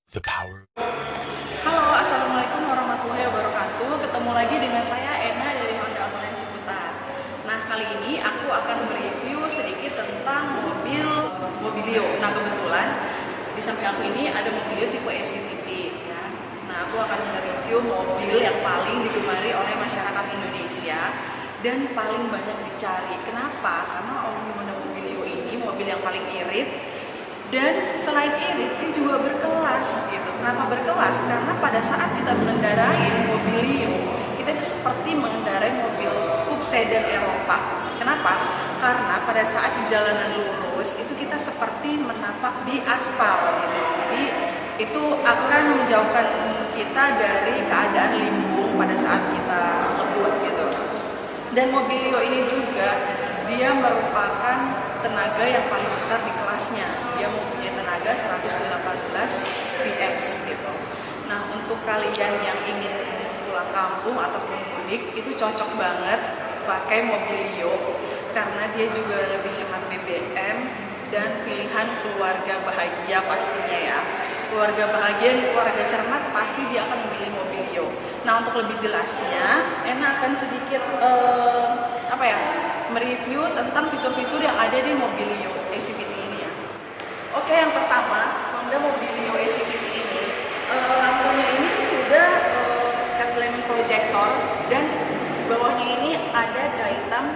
The power. Halo, assalamualaikum warahmatullahi wabarakatuh. Ketemu lagi dengan saya Ena dari Honda Autoland Ciputat. Nah, kali ini aku akan mereview sedikit tentang Mobilio. Nah, kebetulan di samping aku ini ada Mobilio tipe SUV ya. Nah, aku akan mereview mobil yang paling digemari oleh masyarakat Indonesia dan paling banyak dicari. Kenapa? Karena Honda Mobilio ini mobil yang paling irit. Dan selain irit, dia juga berkelas gitu. Kenapa berkelas? Karena pada saat kita mengendarai Mobilio, kita itu seperti mengendarai mobil coupe sedan Eropa. Kenapa? Karena pada saat di jalanan lurus, itu kita seperti menapak di aspal gitu. Jadi itu akan menjauhkan kita dari keadaan limbung pada saat kita ngebut gitu. Dan Mobilio ini juga dia merupakan tenaga yang paling besar di kelasnya. Dia mempunyai tenaga 118 PS gitu. Nah, untuk kalian yang ingin pulang kampung ataupun mudik, itu cocok banget pakai Mobilio karena dia juga lebih hemat BBM dan pilihan keluarga bahagia pastinya ya. Keluarga bahagia dan keluarga cermat pasti dia akan memilih Mobilio. Nah, untuk lebih jelasnya, Ena akan sedikit mereview tentang fitur-fitur yang ada di Mobilio SUV ini ya. Oke, yang pertama, Honda Mobilio SUV ini lampunya ini sudah headlamp projector dan di bawahnya ini ada daytime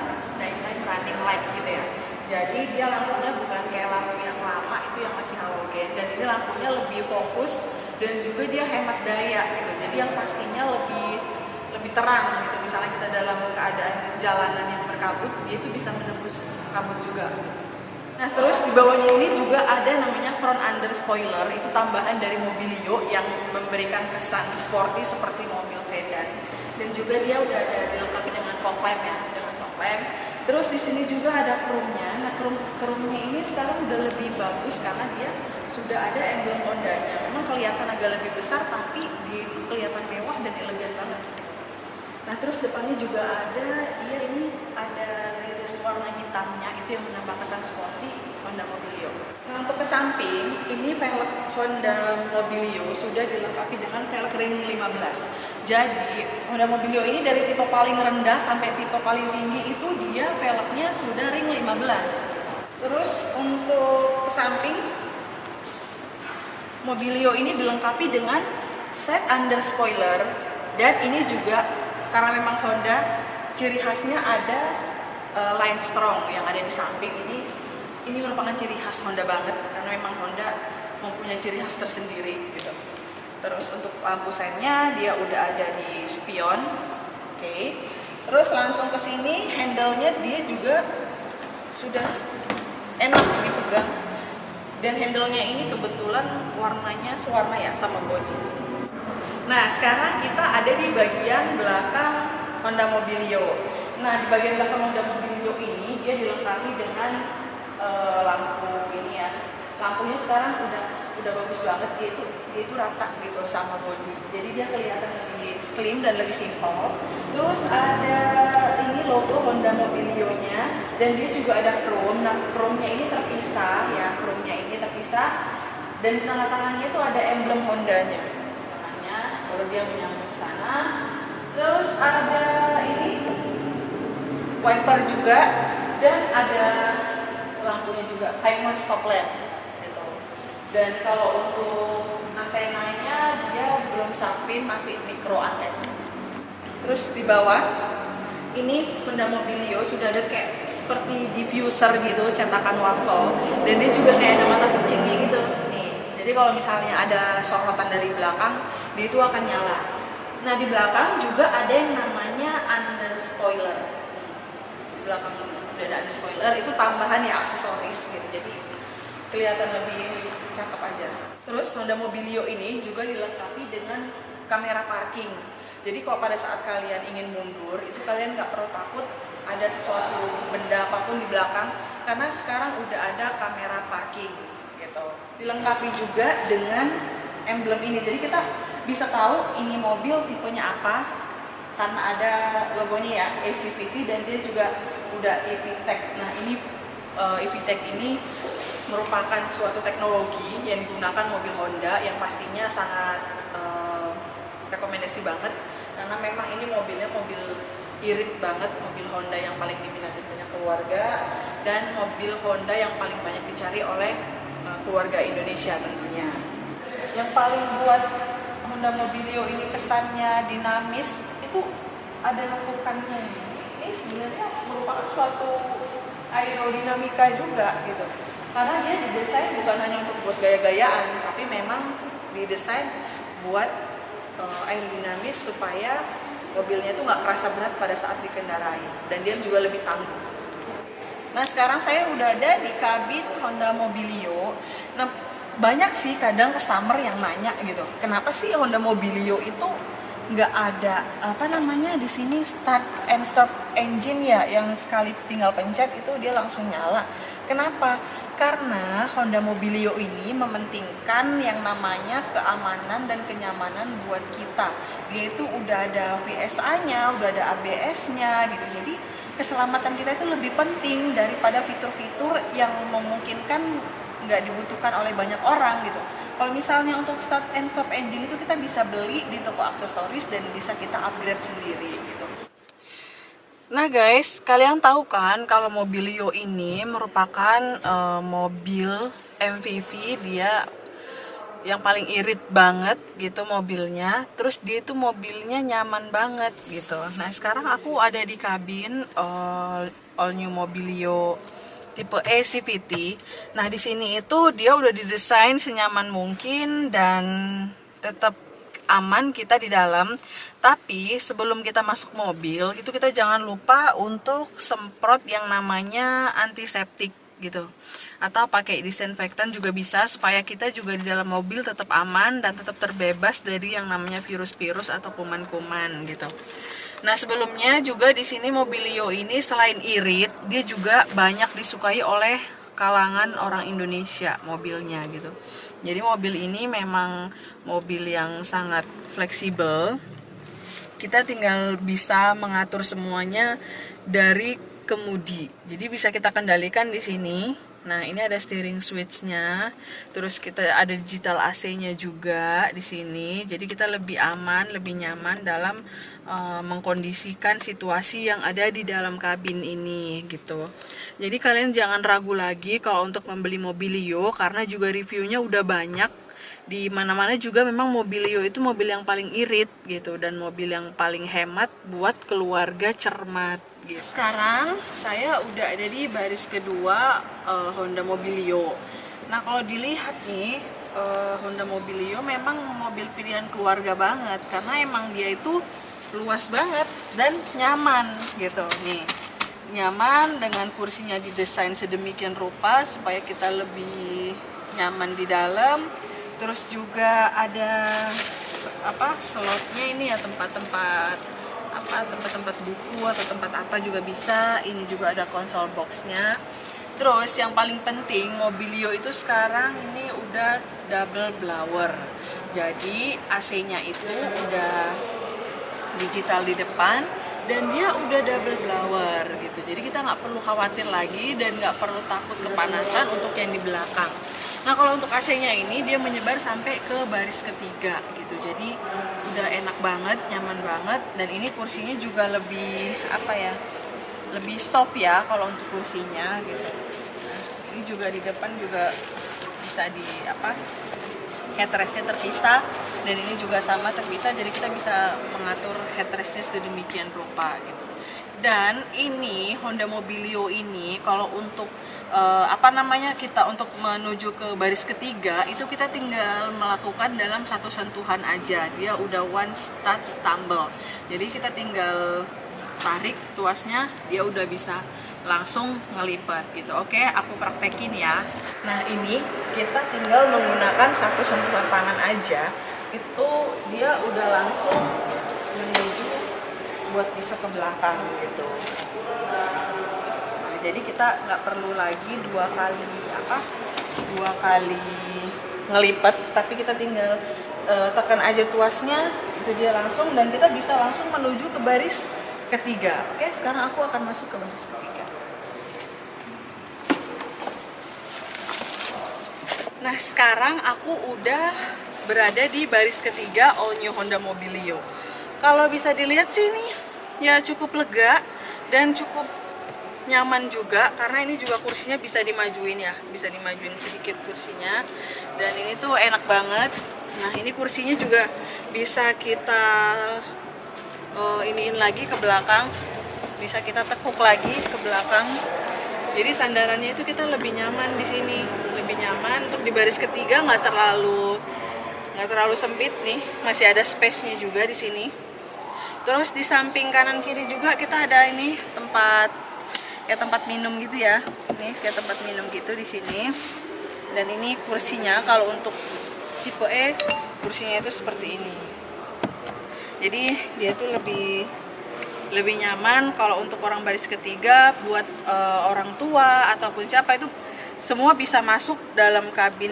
running light gitu ya. Jadi dia lampunya bukan kayak lampu yang lama itu yang masih halogen, dan ini lampunya lebih fokus dan juga dia hemat daya gitu. Jadi yang pastinya lebih terang gitu. Misalnya kita dalam keadaan jalanan yang berkabut, dia itu bisa menembus kabut juga gitu. Nah, terus di bawahnya ini juga ada namanya front under spoiler, itu tambahan dari Mobilio yang memberikan kesan sporty seperti mobil sedan. Dan juga dia udah ada dilengkapi dengan fog lamp ya, dengan fog lamp. Terus di sini juga ada chrome-nya. Nah, chrome-nya ini sekarang udah lebih bagus karena dia sudah ada emblem Honda-nya. Memang kelihatan agak lebih besar, tapi dia itu kelihatan mewah dan elegan banget. Nah, terus depannya juga ada, dia ini ada rilis warna hitamnya, itu yang menambah kesan sporty Honda Mobilio. Nah, untuk ke samping, ini velg Honda Mobilio sudah dilengkapi dengan velg ring 15. Jadi, Honda Mobilio ini dari tipe paling rendah sampai tipe paling tinggi itu dia velgnya sudah ring 15. Terus untuk ke samping, Mobilio ini dilengkapi dengan set under spoiler, dan ini juga karena memang Honda ciri khasnya ada line strong yang ada di samping ini merupakan ciri khas Honda banget karena memang Honda mempunyai ciri khas tersendiri gitu. Terus untuk lampu sennya dia udah ada di spion. Oke. Terus langsung ke sini handle-nya dia juga sudah enak dipegang. Dan handle-nya ini kebetulan warnanya sewarna ya sama body. Nah, sekarang kita ada di bagian belakang Honda Mobilio. Nah, di bagian belakang Honda Mobilio ini dia dilengkapi dengan lampu ini ya. Lampunya sekarang udah bagus banget, dia itu rata gitu sama body. Jadi dia kelihatan lebih slim dan lebih simple. Terus ada ini logo Honda Mobilio-nya, dan dia juga ada chrome. Nah, chrome-nya ini terpisah ya, chrome-nya ini terpisah, dan di tengah tangannya itu ada emblem Honda-nya. Baru dia menyambung ke sana. Terus ada ini wiper juga, dan ada lampunya juga, high mount stop lamp gitu. Dan kalau untuk antenanya dia belum sapin, masih micro antena. Terus di bawah ini Honda Mobilio sudah ada kayak seperti diffuser gitu, cetakan waffle, dan dia juga kayak ada mata kucingnya gitu nih. Jadi kalau misalnya ada sorotan dari belakang, dia itu akan nyala. Nah, di belakang juga ada yang namanya under spoiler. Di belakang ini udah ada under spoiler, itu tambahan ya, aksesoris gitu. Jadi kelihatan lebih cakep aja. Terus Honda Mobilio ini juga dilengkapi dengan kamera parking. Jadi kalau pada saat kalian ingin mundur, itu kalian nggak perlu takut ada sesuatu benda apapun di belakang, karena sekarang udah ada kamera parking gitu. Dilengkapi juga dengan emblem ini, jadi kita bisa tahu ini mobil tipenya apa karena ada logonya ya, ACVT, dan dia juga udah EV Tech. Nah, ini EV Tech ini merupakan suatu teknologi yang digunakan mobil Honda yang pastinya sangat rekomendasi banget, karena memang ini mobilnya mobil irit banget, mobil Honda yang paling diminati banyak keluarga dan mobil Honda yang paling banyak dicari oleh keluarga Indonesia tentunya. Yang paling buat Honda Mobilio ini kesannya dinamis itu ada lekukannya ini. Ini sebenarnya merupakan suatu aerodinamika juga gitu, karena dia didesain bukan hanya untuk buat gaya-gayaan, tapi memang didesain buat aerodinamis supaya mobilnya itu nggak kerasa berat pada saat dikendarai, dan dia juga lebih tangguh. Nah, sekarang saya udah ada di kabin Honda Mobilio. Nah, banyak sih kadang customer yang nanya gitu, kenapa sih Honda Mobilio itu nggak ada di sini start and stop engine ya, yang sekali tinggal pencet itu dia langsung nyala. Kenapa? Karena Honda Mobilio ini mementingkan yang namanya keamanan dan kenyamanan buat kita. Dia itu udah ada VSA-nya, udah ada ABS-nya gitu. Jadi keselamatan kita itu lebih penting daripada fitur-fitur yang memungkinkan nggak dibutuhkan oleh banyak orang gitu. Kalau misalnya untuk start and stop engine itu kita bisa beli di toko aksesoris dan bisa kita upgrade sendiri gitu. Nah guys, kalian tahu kan kalau Mobilio ini merupakan mobil MPV, dia yang paling irit banget gitu mobilnya. Terus dia itu mobilnya nyaman banget gitu. Nah sekarang aku ada di kabin all new Mobilio tipe E CVT. Nah di sini itu dia udah didesain senyaman mungkin dan tetap aman kita di dalam. Tapi sebelum kita masuk mobil itu kita jangan lupa untuk semprot yang namanya antiseptik gitu, atau pakai disinfektan juga bisa, supaya kita juga di dalam mobil tetap aman dan tetap terbebas dari yang namanya virus-virus atau kuman-kuman gitu. Nah sebelumnya juga di sini Mobilio ini selain irit, dia juga banyak disukai oleh kalangan orang Indonesia mobilnya gitu. Jadi mobil ini memang mobil yang sangat fleksibel. Kita tinggal bisa mengatur semuanya dari kemudi. Jadi bisa kita kendalikan di sini. Nah, ini ada steering switch-nya. Terus kita ada digital AC-nya juga di sini. Jadi kita lebih aman, lebih nyaman dalam mengkondisikan situasi yang ada di dalam kabin ini gitu. Jadi kalian jangan ragu lagi kalau untuk membeli Mobilio, karena juga reviewnya udah banyak. Di mana-mana juga memang Mobilio itu mobil yang paling irit gitu, dan mobil yang paling hemat buat keluarga cermat gitu. Sekarang saya udah ada di baris kedua Honda Mobilio. Nah kalau dilihat nih, Honda Mobilio memang mobil pilihan keluarga banget, karena emang dia itu luas banget dan nyaman gitu nih. Nyaman dengan kursinya didesain sedemikian rupa supaya kita lebih nyaman di dalam. Terus juga ada slotnya ini ya, tempat-tempat buku atau tempat apa juga bisa. Ini juga ada konsol boxnya. Terus yang paling penting, Mobilio itu sekarang ini udah double blower. Jadi AC-nya itu udah digital di depan dan dia udah double blower gitu. Jadi kita nggak perlu khawatir lagi dan nggak perlu takut kepanasan untuk yang di belakang. Nah kalau untuk AC-nya ini dia menyebar sampai ke baris ketiga gitu. Jadi udah enak banget, nyaman banget, dan ini kursinya juga lebih lebih soft ya kalau untuk kursinya gitu. Nah, ini juga di depan juga bisa headrestnya terpisah, dan ini juga sama terpisah, jadi kita bisa mengatur headrestnya sedemikian rupa gitu. Dan ini Honda Mobilio ini kalau untuk kita untuk menuju ke baris ketiga itu kita tinggal melakukan dalam satu sentuhan aja. Dia udah one touch tumble. Jadi kita tinggal tarik tuasnya, dia udah bisa langsung ngelipat gitu. Oke, aku praktekin ya. Nah ini kita tinggal menggunakan satu sentuhan tangan aja, itu dia udah langsung menuju buat bisa ke belakang gitu. Nah, jadi kita nggak perlu lagi dua kali ngelipet, tapi kita tinggal tekan aja tuasnya, itu dia langsung, dan kita bisa langsung menuju ke baris ketiga. Oke, sekarang aku akan masuk ke baris ketiga. Nah, sekarang aku udah berada di baris ketiga All New Honda Mobilio. Kalau bisa dilihat sih ini ya cukup lega dan cukup nyaman juga, karena ini juga kursinya bisa dimajuin ya, bisa dimajuin sedikit kursinya, dan ini tuh enak banget. Nah, ini kursinya juga bisa kita iniin lagi ke belakang, bisa kita tekuk lagi ke belakang. Jadi sandarannya itu kita lebih nyaman di sini, lebih nyaman. Untuk di baris ketiga nggak terlalu sempit nih, masih ada space-nya juga di sini. Terus di samping kanan kiri juga kita ada ini tempat minum gitu ya, nih kayak tempat minum gitu di sini. Dan ini kursinya kalau untuk tipe E kursinya itu seperti ini. Jadi dia tuh lebih nyaman kalau untuk orang baris ketiga, buat orang tua ataupun siapa itu semua bisa masuk dalam kabin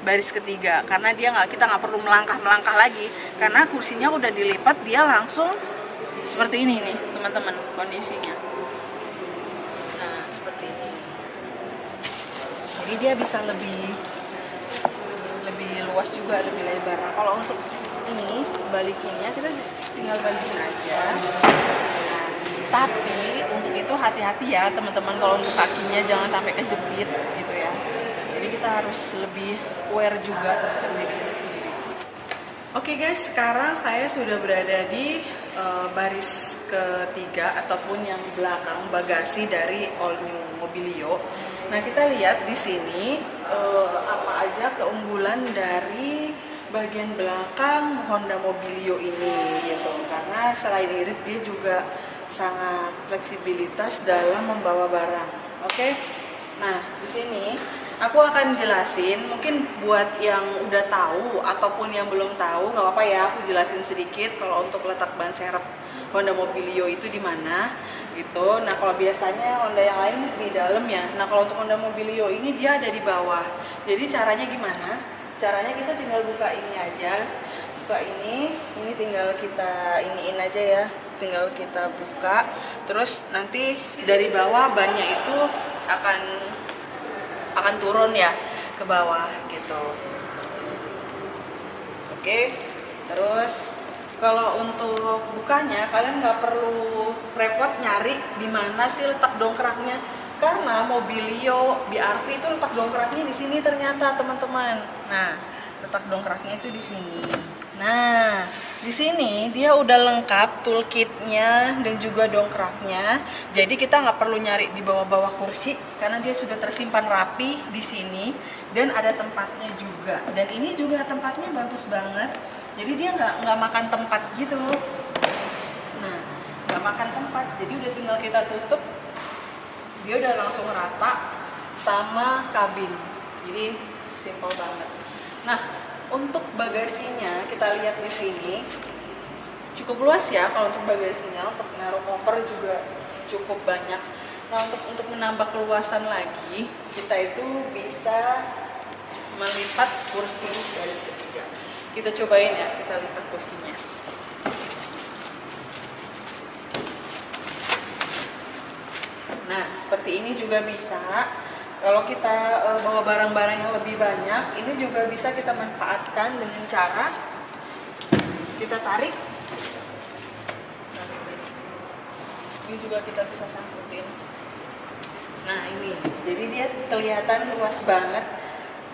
baris ketiga, karena kita nggak perlu melangkah lagi, karena kursinya udah dilipat, dia langsung seperti ini nih teman-teman kondisinya. Nah, seperti ini. Jadi dia bisa lebih luas juga, lebih lebar. Nah, kalau untuk ini balikinnya kita tinggal balikin aja. Tapi untuk itu hati-hati ya teman-teman, kalau untuk kakinya jangan sampai kejepit gitu ya. Jadi kita harus lebih aware juga terhadap diri kita sendiri. Oke guys, sekarang saya sudah berada di baris ketiga ataupun yang belakang bagasi dari All New Mobilio. Nah, kita lihat di sini apa aja keunggulan dari bagian belakang Honda Mobilio ini gitu. Karena selain irit, dia juga sangat fleksibilitas dalam membawa barang. Oke. Nah, di sini aku akan jelasin, mungkin buat yang udah tahu ataupun yang belum tahu nggak apa-apa ya, aku jelasin sedikit kalau untuk letak ban serep Honda Mobilio itu di mana gitu. Nah, kalau biasanya Honda yang lain di dalam ya. Nah, kalau untuk Honda Mobilio ini dia ada di bawah. Jadi caranya gimana? Caranya kita tinggal buka ini aja. Buka ini tinggal kita iniin aja ya. Tinggal kita buka, terus nanti dari bawah bannya itu akan turun ya ke bawah gitu. Oke, terus kalau untuk bukanya kalian nggak perlu repot nyari di mana sih letak dongkraknya, karena Mobilio BRV itu letak dongkraknya di sini ternyata teman-teman. Nah, letak dongkraknya itu di sini. Nah, di sini dia udah lengkap toolkitnya dan juga dongkraknya. Jadi kita nggak perlu nyari di bawah-bawah kursi, karena dia sudah tersimpan rapi di sini dan ada tempatnya juga. Dan ini juga tempatnya bagus banget. Jadi dia nggak makan tempat gitu. Nah, nggak makan tempat. Jadi udah tinggal kita tutup, dia udah langsung rata sama kabin. Jadi simple banget. Nah, untuk bagasinya kita lihat di sini cukup luas ya. Kalau untuk bagasinya, untuk naruh koper juga cukup banyak. Nah, untuk menambah keluasan lagi, kita itu bisa melipat kursi baris ketiga. Kita cobain ya, kita lipat kursinya. Nah, seperti ini juga bisa. Kalau kita bawa barang-barang yang lebih banyak, ini juga bisa kita manfaatkan dengan cara kita tarik. Ini juga kita bisa sangkutin. Nah, ini, jadi dia kelihatan luas banget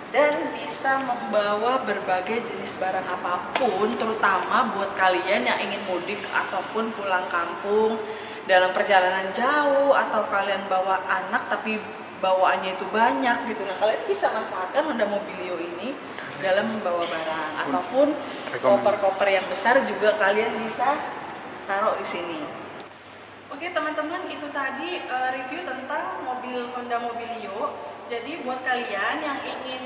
dan bisa membawa berbagai jenis barang apapun, terutama buat kalian yang ingin mudik ataupun pulang kampung dalam perjalanan jauh, atau kalian bawa anak tapi bawaannya itu banyak gitu. Nah, kalian bisa manfaatkan Honda Mobilio ini dalam membawa barang, ataupun koper-koper yang besar juga kalian bisa taruh di sini. Oke teman-teman, itu tadi review tentang mobil Honda Mobilio. Jadi buat kalian yang ingin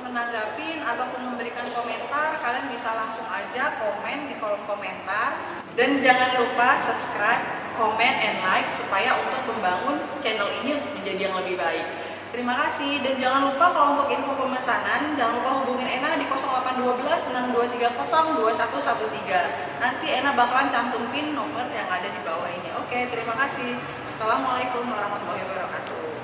menanggapin ataupun memberikan komentar, kalian bisa langsung aja komen di kolom komentar. Dan jangan lupa subscribe, comment, and like supaya untuk membangun channel ini untuk menjadi yang lebih baik. Terima kasih, dan jangan lupa kalau untuk info pemesanan, jangan lupa hubungin Ena di 0812 6230 2113. Nanti Ena bakalan cantumin nomor yang ada di bawah ini. Oke, terima kasih. Assalamualaikum warahmatullahi wabarakatuh.